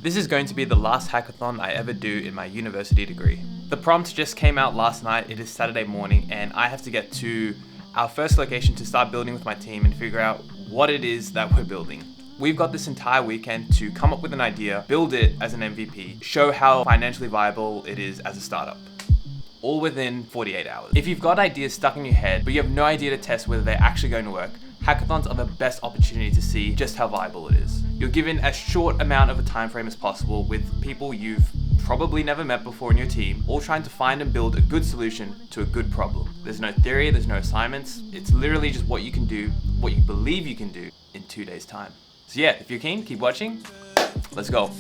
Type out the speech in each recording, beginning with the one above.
This is going to be the last hackathon I ever do in my university degree. The prompt just came out last night, it is Saturday morning, and I have to get to our first location to start building with my team and figure out what it is that we're building. We've got this entire weekend to come up with an idea, build it as an MVP, show how financially viable it is as a startup. All within 48 hours. If you've got ideas stuck in your head, but you have no idea to test whether they're actually going to work, hackathons are the best opportunity to see just how viable it is. You're given as short amount of a time frame as possible with people you've probably never met before in your team, all trying to find and build a good solution to a good problem. There's no theory, there's no assignments. It's literally just what you can do, what you believe you can do in 2 days' time. So yeah, if you're keen, keep watching. Let's go.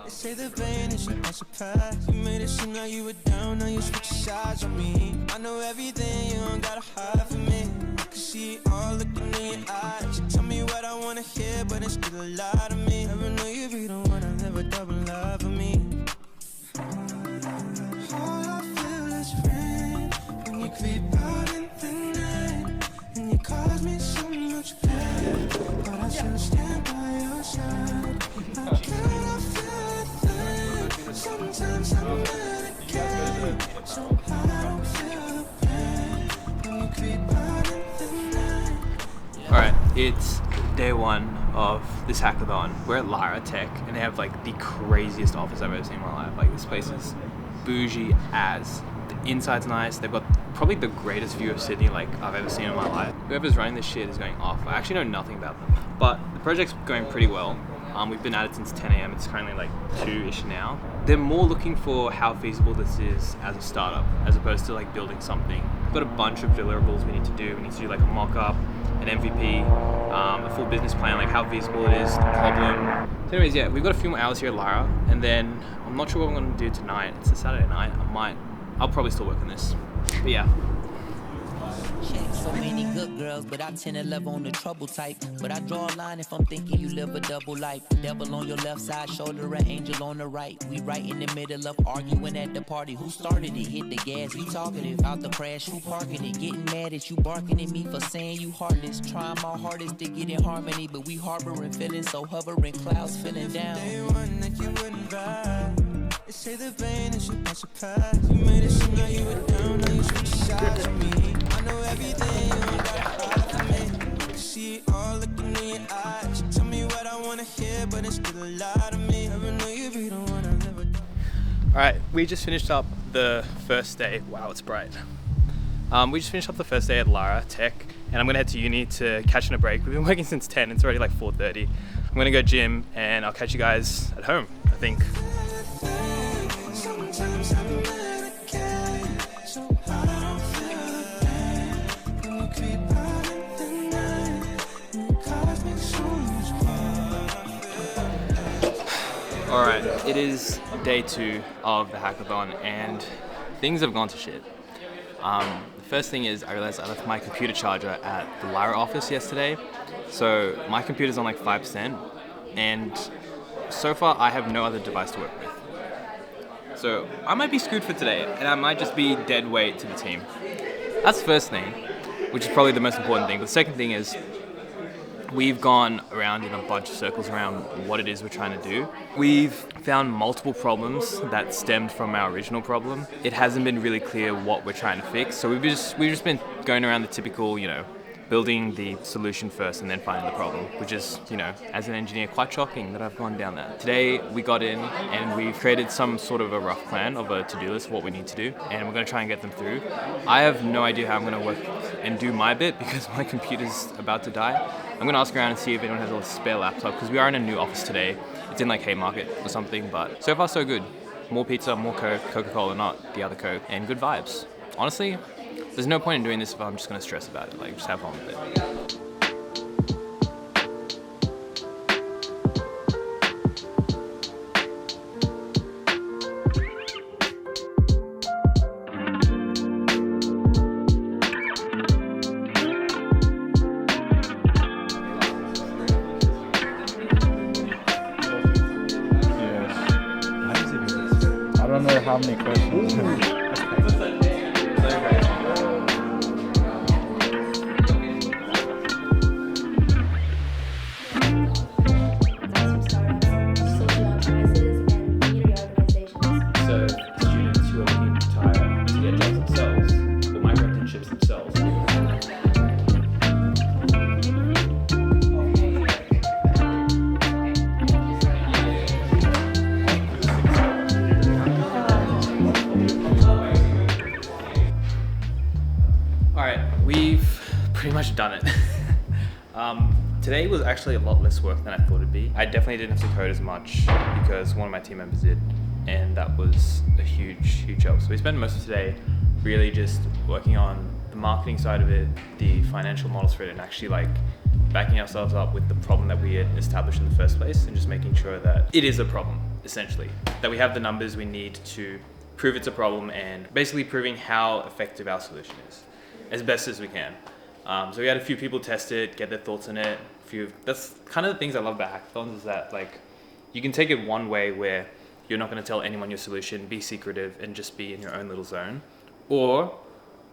Say the pain is not surprise. You made it seem like you were down, now you switch sides on me. I know everything, you don't gotta hide from me. I can see it all looking in your eyes. You tell me what I wanna hear, but it's still a lie to me. Never know you be the one, I'll never double love for me. All I feel is rain when you creep out in the night, and you cause me so much pain, but I still stand by your side. I cannot feel. Sometimes I'm medicated, so I don't feel the pain when you creep out in the night. Alright, it's day one of this hackathon. We're at Lara Tech and they have like the craziest office I've ever seen in my life. Like this place is bougie as. The inside's nice. They've got probably the greatest view of Sydney like I've ever seen in my life. Whoever's running this shit is going off. I actually know nothing about them, but the project's going pretty well. We've been at it since 10 a.m. It's currently like 2-ish now. They're more looking for how feasible this is as a startup, as opposed to like building something. We've got a bunch of deliverables we need to do. We need to do like a mock-up, an MVP, a full business plan, like how feasible it is, the problem. So anyways, yeah, we've got a few more hours here at Lara, and then I'm not sure what I'm gonna do tonight. It's a Saturday night. I'll probably still work on this. But yeah. So many good girls, but I tend to love on the trouble type. But I draw a line if I'm thinking you live a double life. Devil on your left side, shoulder an angel on the right. We right in the middle of arguing at the party. Who started it? Hit the gas, you talkative. Out the crash, who parking it? Getting mad at you, barking at me for saying you heartless. Trying my hardest to get in harmony, but we harboring feelings, so hovering clouds feeling down. Day one that you wouldn't vibe. They say the pain is not surprise. You made it seem like you were down, now you switch sides on me. I know everything, you don't gotta hide from me. I can see it all looking in your eyes. You tell me what I wanna hear, but it's still a lie to me. Never know you be the one, I'll never. Alright, we just finished up the first day. Wow, it's bright. We just finished up the first day at Lara Tech, and I'm gonna head to uni to catch in a break. We've been working since 10, it's already like 4:30. I'm gonna go gym, and I'll catch you guys at home, I think. Sometimes I'm medicated, so I don't feel the pain when you creep out in the night, and you cause me so much pain. Alright, it is day 2 of the hackathon, and things have gone to shit. The first thing is I realized I left my computer charger at the Lyra office yesterday, so my computer's on like 5%, and so far I have no other device to work with. So I might be screwed for today, and I might just be dead weight to the team. That's the first thing, which is probably the most important thing. But the second thing is we've gone around in a bunch of circles around what it is we're trying to do. We've found multiple problems that stemmed from our original problem. It hasn't been really clear what we're trying to fix, so we've just been going around the typical, building the solution first and then finding the problem, which is, as an engineer, quite shocking that I've gone down that. Today we got in and we created some sort of a rough plan of a to-do list of what we need to do, and we're going to try and get them through. I have no idea how I'm going to work and do my bit because my computer's about to die. I'm going to ask around and see if anyone has a spare laptop, because we are in a new office today. It's in like Haymarket or something, but so far so good. More pizza, more Coke, Coca-Cola, not the other Coke, and good vibes. Honestly, there's no point in doing this if I'm just going to stress about it. Like, just have fun with it. I don't know how many questions. much done it. Today was actually a lot less work than I thought it'd be. I definitely didn't have to code as much because one of my team members did, and that was a huge help. So we spent most of today really just working on the marketing side of it, the financial models for it, and actually like backing ourselves up with the problem that we had established in the first place, and just making sure that it is a problem, essentially. That we have the numbers we need to prove it's a problem, and basically proving how effective our solution is, as best as we can. So we had a few people test it, get their thoughts on it. That's kind of the things I love about hackathons, is that like you can take it one way where you're not going to tell anyone your solution, be secretive, and just be in your own little zone. Or,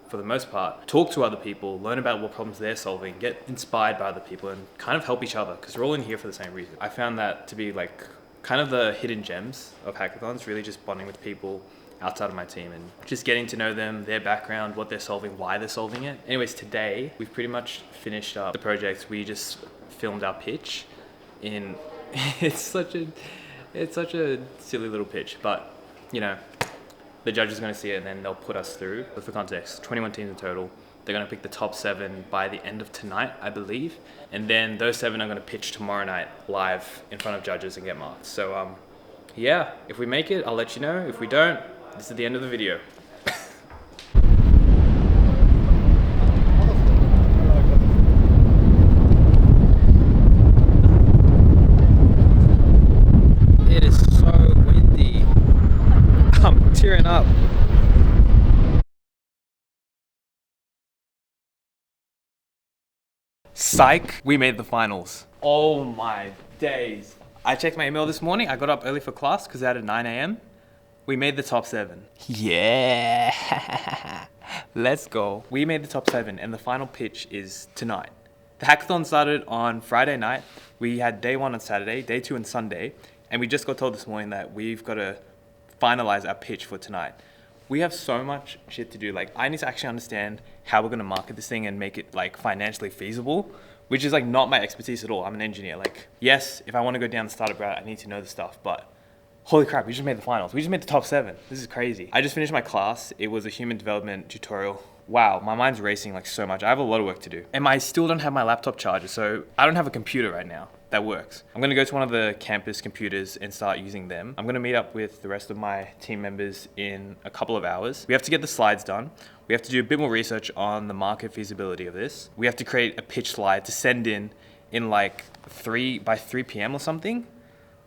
for the most part, talk to other people, learn about what problems they're solving, get inspired by other people, and kind of help each other, because we're all in here for the same reason. I found that to be like kind of the hidden gems of hackathons, really just bonding with people outside of my team and just getting to know them, their background, what they're solving, why they're solving it. Anyways, today we've pretty much finished up the project. We just filmed our pitch in it's such a silly little pitch, but you know, the judge is going to see it and then they'll put us through. But for context, 21 teams in total. They're going to pick the top 7 by the end of tonight, I believe, and then those 7 are going to pitch tomorrow night live in front of judges and get marked. So yeah, if we make it, I'll let you know. If we don't, this is the end of the video. It is so windy. I'm tearing up. Psych, we made the finals. Oh my days. I checked my email this morning. I got up early for class because I had at 9 a.m. We made the top 7. Yeah, let's go. We made the top 7 and the final pitch is tonight. The hackathon started on Friday night. We had day 1 on Saturday, day 2 on Sunday, and we just got told this morning that we've got to finalize our pitch for tonight. We have so much shit to do. Like, I need to actually understand how we're going to market this thing and make it like financially feasible, which is like not my expertise at all. I'm an engineer. Like, yes, if I want to go down the startup route, I need to know the stuff, but holy crap, we just made the finals. We just made the top 7. This is crazy. I just finished my class. It was a human development tutorial. Wow, my mind's racing like so much. I have a lot of work to do. And I still don't have my laptop charger, so I don't have a computer right now that works. I'm gonna go to one of the campus computers and start using them. I'm gonna meet up with the rest of my team members in a couple of hours. We have to get the slides done. We have to do a bit more research on the market feasibility of this. We have to create a pitch slide to send in like 3 p.m. or something.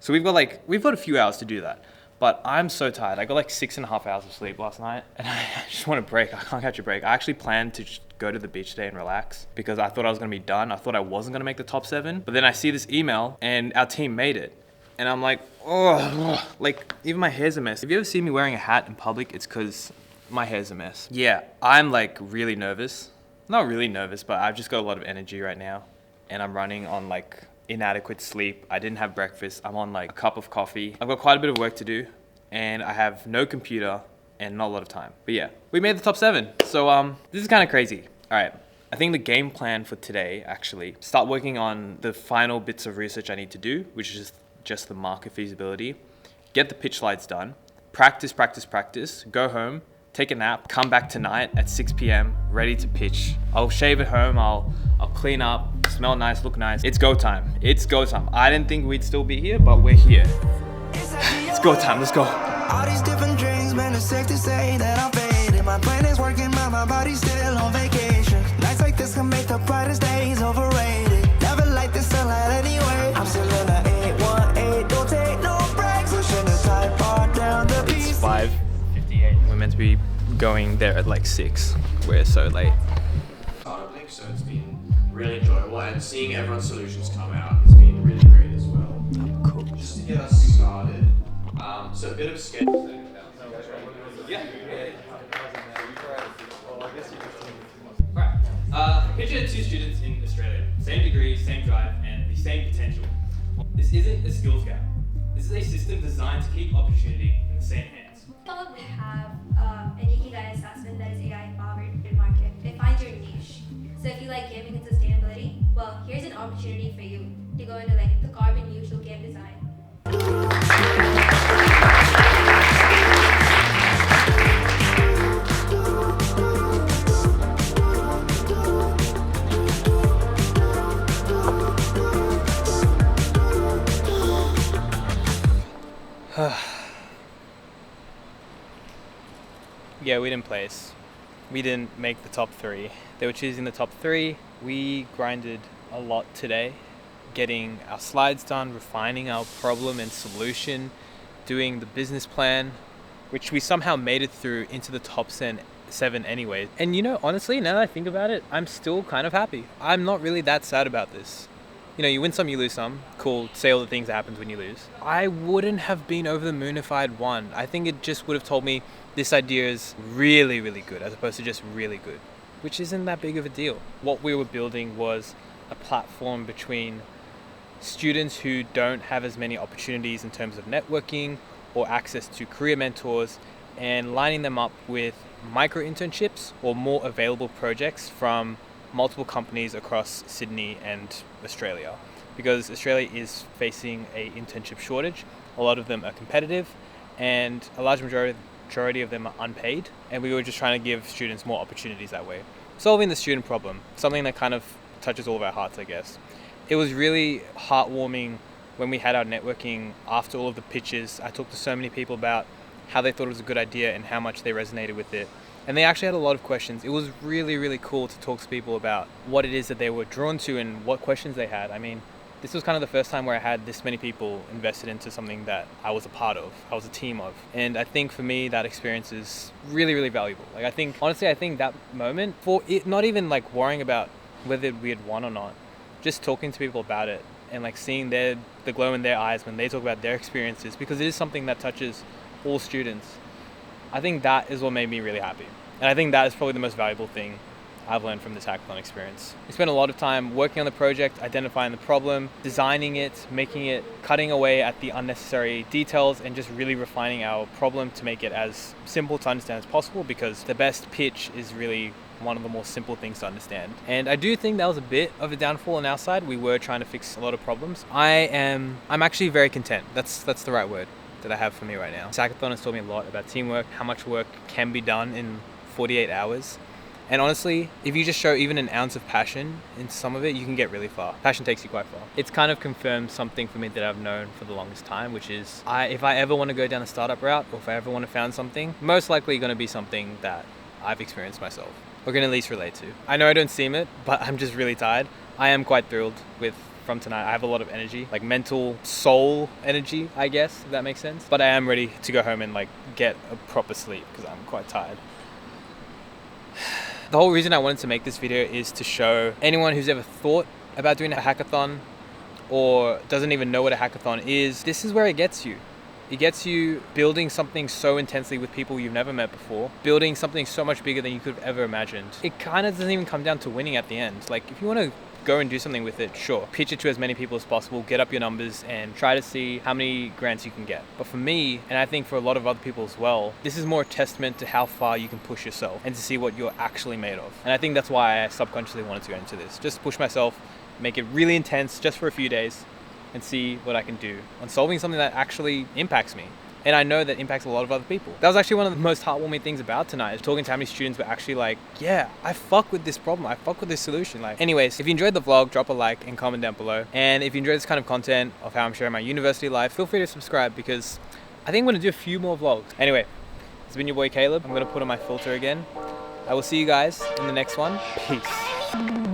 So we've got a few hours to do that. But I'm so tired. I got like 6.5 hours of sleep last night and I just want a break. I can't catch a break. I actually planned to just go to the beach today and relax because I thought I was gonna be done. I thought I wasn't gonna make the top 7, but then I see this email and our team made it. And I'm like, oh, like even my hair's a mess. If you ever see me wearing a hat in public, it's because my hair's a mess. Yeah, I'm like really nervous. Not really nervous, but I've just got a lot of energy right now and I'm running on like inadequate sleep. I didn't have breakfast. I'm on like a cup of coffee. I've got quite a bit of work to do and I have no computer and not a lot of time. But yeah, we made the top 7. So this is kind of crazy. All right, I think the game plan for today, actually, start working on the final bits of research I need to do, which is just the market feasibility, get the pitch slides done, practice, go home, take a nap, come back tonight at 6 p.m, ready to pitch. I'll shave at home, I'll clean up, smell nice, look nice. It's go time. It's go time. I didn't think we'd still be here, but we're here. It's go time. Let's go. All these different dreams, man, it's safe to say that I'm faded. My plan is working, but my body's still on vacation. Nights like this can make the brightest days overrated. Never like this sunlight anyway. I'm still in the 818, don't take no breaks. Pushing the type bar down the beat. It's 5:58. We're meant to be going there at like 6. We're so late. So it's been really enjoyable, and seeing everyone's solutions come out has been really great as well. Cool. Just to get us started, so a bit of schedule. Yeah. Alright. Picture 2 students in Australia. Same degree, same drive, and the same potential. This isn't a skills gap. This is a system designed to keep opportunity in the same hands. Hackathon would have an Ikigai assessment that is AI-powered in market. It finds your niche. So if you like gaming and sustainability, well, here's an opportunity for you to go into like the carbon neutral game design. Yeah, we didn't place. We didn't make the top 3. They were choosing the top 3. We grinded a lot today, getting our slides done, refining our problem and solution, doing the business plan, which we somehow made it through into the top 7 anyway. And you know, honestly, now that I think about it, I'm still kind of happy. I'm not really that sad about this. You know, you win some, you lose some. Cool, say all the things that happens when you lose. I wouldn't have been over the moon if I had won. I think it just would have told me this idea is really, really good as opposed to just really good, which isn't that big of a deal. What we were building was a platform between students who don't have as many opportunities in terms of networking or access to career mentors, and lining them up with micro internships or more available projects from multiple companies across Sydney and Australia, because Australia is facing a internship shortage. A lot of them are competitive and a large majority of them are unpaid, and we were just trying to give students more opportunities that way. Solving the student problem, something that kind of touches all of our hearts, I guess. It was really heartwarming when we had our networking after all of the pitches. I talked to so many people about how they thought it was a good idea and how much they resonated with it. And they actually had a lot of questions. It was really, really cool to talk to people about what it is that they were drawn to and what questions they had. I mean, this was kind of the first time where I had this many people invested into something that I was a part of, I was a team of. And I think for me, that experience is really, really valuable. Like, I think that moment, for it, not even like worrying about whether we had won or not, just talking to people about it and like seeing the glow in their eyes when they talk about their experiences, because it is something that touches all students. I think that is what made me really happy. And I think that is probably the most valuable thing I've learned from this hackathon experience. We spent a lot of time working on the project, identifying the problem, designing it, making it, cutting away at the unnecessary details, and just really refining our problem to make it as simple to understand as possible, because the best pitch is really one of the more simple things to understand. And I do think that was a bit of a downfall on our side. We were trying to fix a lot of problems. I'm actually very content. That's the right word that I have for me right now. This hackathon has taught me a lot about teamwork, how much work can be done in 48 hours. And honestly, if you just show even an ounce of passion in some of it, you can get really far. Passion takes you quite far. It's kind of confirmed something for me that I've known for the longest time, which is if I ever want to go down a startup route, or if I ever want to found something, most likely going to be something that I've experienced myself, or can at least relate to. I know I don't seem it, but I'm just really tired. I am quite thrilled from tonight. I have a lot of energy, like mental soul energy, I guess, if that makes sense. But I am ready to go home and like get a proper sleep because I'm quite tired. The whole reason I wanted to make this video is to show anyone who's ever thought about doing a hackathon or doesn't even know what a hackathon is, this is where it gets you. It gets you building something so intensely with people you've never met before, building something so much bigger than you could have ever imagined. It kind of doesn't even come down to winning at the end. Like, if you want to go and do something with it, sure, pitch it to as many people as possible, get up your numbers and try to see how many grants you can get. But for me, and I think for a lot of other people as well, this is more a testament to how far you can push yourself and to see what you're actually made of. And I think that's why I subconsciously wanted to go into this. Just push myself, make it really intense just for a few days and see what I can do on solving something that actually impacts me. And I know that impacts a lot of other people. That was actually one of the most heartwarming things about tonight, is talking to how many students were actually like, yeah, I fuck with this problem, I fuck with this solution. Like, anyways, if you enjoyed the vlog, drop a like and comment down below. And if you enjoy this kind of content of how I'm sharing my university life, feel free to subscribe, because I think I'm gonna do a few more vlogs. Anyway, it's been your boy Caleb. I'm gonna put on my filter again. I will see you guys in the next one. Peace.